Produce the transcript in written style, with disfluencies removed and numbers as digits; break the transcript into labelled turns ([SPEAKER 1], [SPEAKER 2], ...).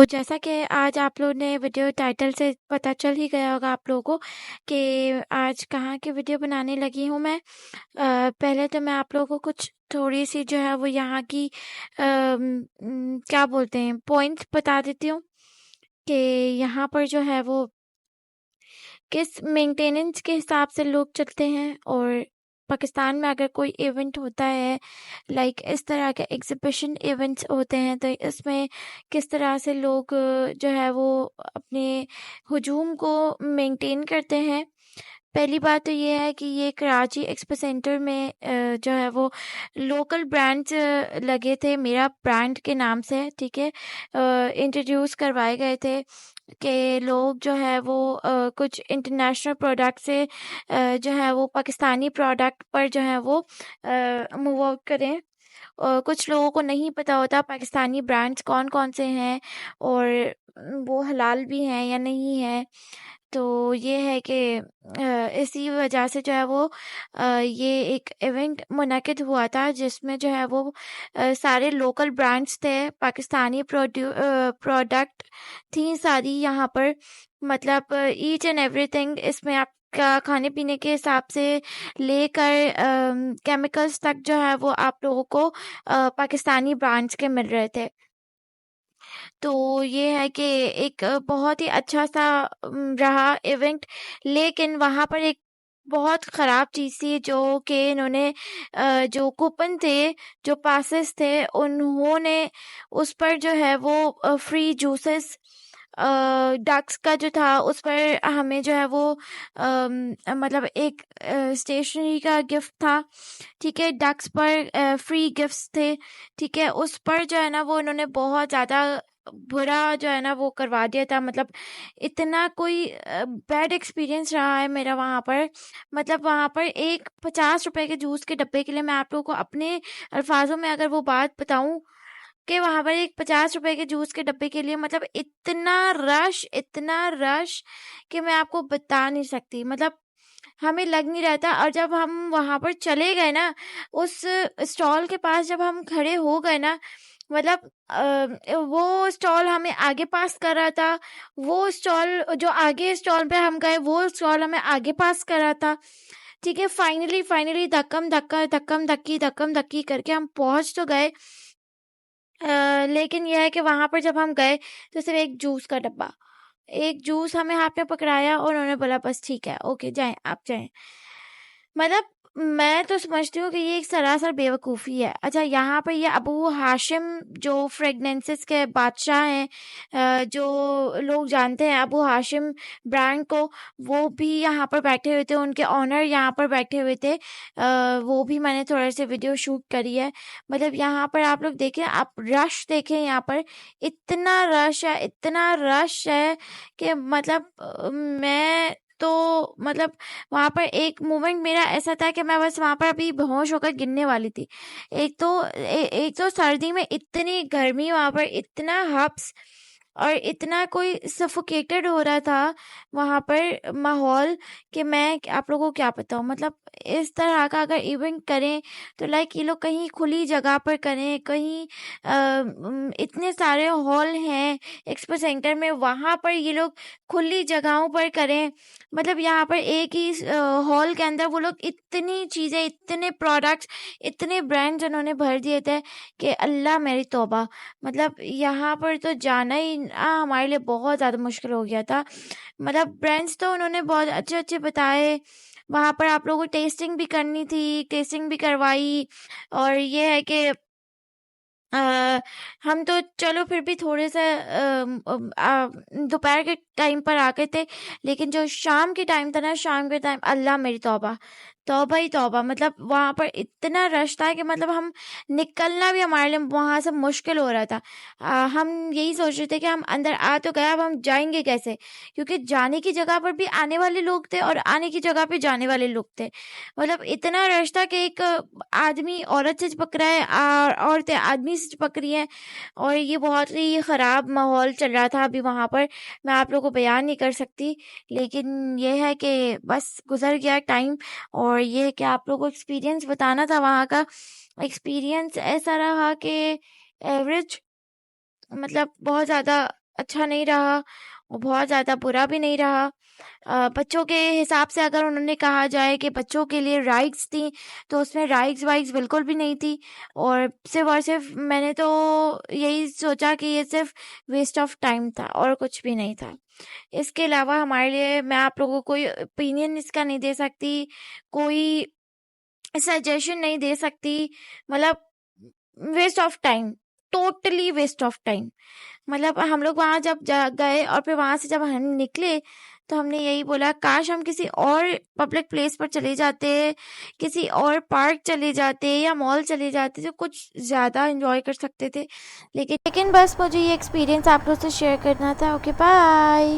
[SPEAKER 1] जैसा कि आज आप लोग ने वीडियो टाइटल से पता चल ही गया होगा आप लोगों को कि आज कहाँ की वीडियो बनाने लगी हूँ मैं। पहले तो मैं आप लोगों को कुछ थोड़ी सी जो है वो यहाँ की क्या बोलते हैं पॉइंट्स बता देती हूँ कि यहाँ पर जो है वो किस मेंटेनेंस के हिसाब से लोग चलते हैं। और पाकिस्तान में अगर कोई इवेंट होता है लाइक इस तरह के एग्जीबिशन इवेंट्स होते हैं तो इसमें किस तरह से लोग जो है वो अपने हुजूम को मेंटेन करते हैं। पहली बात तो ये है कि ये कराची एक्सपो सेंटर में जो है वो लोकल ब्रांड्स लगे थे मेरा ब्रांड के नाम से, ठीक है। इंट्रोड्यूस करवाए गए थे कि लोग जो है वो कुछ इंटरनेशनल प्रोडक्ट से जो है वो पाकिस्तानी प्रोडक्ट पर जो है वो मूव आउट करें। कुछ लोगों को नहीं पता होता पाकिस्तानी ब्रांड्स कौन कौन से हैं और वो हलाल भी हैं या नहीं है। तो ये है कि इसी वजह से जो है वो ये एक इवेंट मुनक़िद हुआ था जिसमें जो है वो सारे लोकल ब्रांड्स थे, पाकिस्तानी प्रोडक्ट थी सारी यहाँ पर। मतलब ईच एंड एवरीथिंग इसमें आपका खाने पीने के हिसाब से लेकर केमिकल्स तक जो है वो आप लोगों को पाकिस्तानी ब्रांड्स के मिल रहे थे। तो ये है कि एक बहुत ही अच्छा सा रहा इवेंट। लेकिन वहाँ पर एक बहुत ख़राब चीज़ थी जो कि इन्होंने जो कूपन थे, जो पासेस थे, उन्होंने उस पर जो है वो फ्री जूसेस डक्स का जो था उस पर हमें जो है वो मतलब एक स्टेशनरी का गिफ्ट था, ठीक है। डक्स पर फ्री गिफ्ट्स थे, ठीक है। उस पर जो है ना वो इन्होंने बहुत ज़्यादा बुरा जो है ना वो करवा दिया था। मतलब इतना कोई बैड एक्सपीरियंस रहा है मेरा वहाँ पर। मतलब वहाँ पर एक 50 रुपए के जूस के डब्बे के लिए मैं आप लोगों को अपने अल्फाजों में अगर वो बात बताऊं कि वहाँ पर एक 50 रुपए के जूस के डब्बे के लिए मतलब इतना रश कि मैं आपको बता नहीं सकती। मतलब हमें लग नहीं रहा था। और जब हम वहाँ पर चले गए ना, उस स्टॉल के पास जब हम खड़े हो गए ना, मतलब वो स्टॉल हमें आगे पास कर रहा था, वो स्टॉल जो आगे स्टॉल पे हम गए वो स्टॉल हमें आगे पास कर रहा था, ठीक है। फाइनली धक्कम धक्की करके हम पहुंच तो गए। लेकिन यह है कि वहां पर जब हम गए तो सिर्फ एक जूस का डब्बा, एक जूस हमें हाथ में पकड़ाया और उन्होंने बोला बस ठीक है, ओके जाएं आप जाएं। मतलब मैं तो समझती हूँ कि ये एक सरासर बेवकूफ़ी है। अच्छा, यहाँ पर ये अबू हाशिम जो फ्रेगनेंसेस के बादशाह हैं, जो लोग जानते हैं अबू हाशिम ब्रांड को, वो भी यहाँ पर बैठे हुए थे, उनके ऑनर यहाँ पर बैठे हुए थे। वो भी मैंने थोड़े से वीडियो शूट करी है। मतलब यहाँ पर आप लोग देखें, आप रश देखें, यहाँ पर इतना रश है कि मतलब मैं तो मतलब वहाँ पर एक मोमेंट मेरा ऐसा था कि मैं बस वहाँ पर अभी बेहोश होकर गिरने वाली थी। एक तो सर्दी में इतनी गर्मी, वहाँ पर इतना हब्स और इतना कोई सफोकेटेड हो रहा था वहाँ पर माहौल कि मैं आप लोगों को क्या बताऊँ। मतलब इस तरह का अगर इवेंट करें तो लाइक ये लोग कहीं खुली जगह पर करें, कहीं इतने सारे हॉल हैं एक्सपो सेंटर में, वहाँ पर ये लोग खुली जगहों पर करें। मतलब यहाँ पर एक ही हॉल के अंदर वो लोग इतनी चीज़ें, इतने प्रोडक्ट्स, इतने ब्रांड्स उन्होंने भर दिए थे कि अल्लाह मेरी तौबा। मतलब यहाँ पर तो जाना ही हमारे लिए बहुत ज़्यादा मुश्किल हो गया था। मतलब ब्रांड्स तो उन्होंने बहुत अच्छे बताए। वहाँ पर आप लोगों को टेस्टिंग भी करनी थी, टेस्टिंग भी करवाई। और ये है कि अ, हम तो चलो फिर भी थोड़े से दोपहर के टाइम पर आ गए थे। लेकिन जो शाम के टाइम था ना, शाम के टाइम अल्लाह मेरी तौबा, तौबा ही तौबा। मतलब वहाँ पर इतना रश था कि मतलब हम निकलना भी हमारे लिए वहाँ से मुश्किल हो रहा था। हम यही सोच रहे थे कि हम अंदर आ तो गए, अब हम जाएंगे कैसे, क्योंकि जाने की जगह पर भी आने वाले लोग थे और आने की जगह पे जाने वाले लोग थे। मतलब इतना रश था कि एक आदमी औरत से चिपक रहा है और औरतें आदमी से चिपक रही हैं। और ये बहुत ही ख़राब माहौल चल रहा था अभी वहाँ पर, मैं आप लोगों को बयान नहीं कर सकती। लेकिन ये है कि बस गुजर गया टाइम। और ये है कि आप लोगों को एक्सपीरियंस बताना था वहाँ का। एक्सपीरियंस ऐसा रहा कि एवरेज, मतलब बहुत ज़्यादा अच्छा नहीं रहा और बहुत ज़्यादा बुरा भी नहीं रहा। बच्चों के हिसाब से अगर उन्होंने कहा जाए कि बच्चों के लिए राइड्स थी, तो उसमें राइड्स वाइड्स बिल्कुल भी नहीं थी और सिर्फ मैंने तो यही सोचा कि ये सिर्फ वेस्ट ऑफ टाइम था और कुछ भी नहीं था। इसके अलावा हमारे लिए मैं आप लोगों को कोई ओपिनियन इसका नहीं दे सकती, कोई सजेशन नहीं दे सकती। मतलब waste of time, totally waste of time. मतलब हम लोग वहाँ जब गए और फिर वहाँ से जब हम निकले तो हमने यही बोला काश हम किसी और पब्लिक प्लेस पर चले जाते, किसी और पार्क चले जाते या मॉल चले जाते तो कुछ ज़्यादा एंजॉय कर सकते थे। लेकिन बस मुझे ये एक्सपीरियंस आप लोग से शेयर करना था। Okay bye.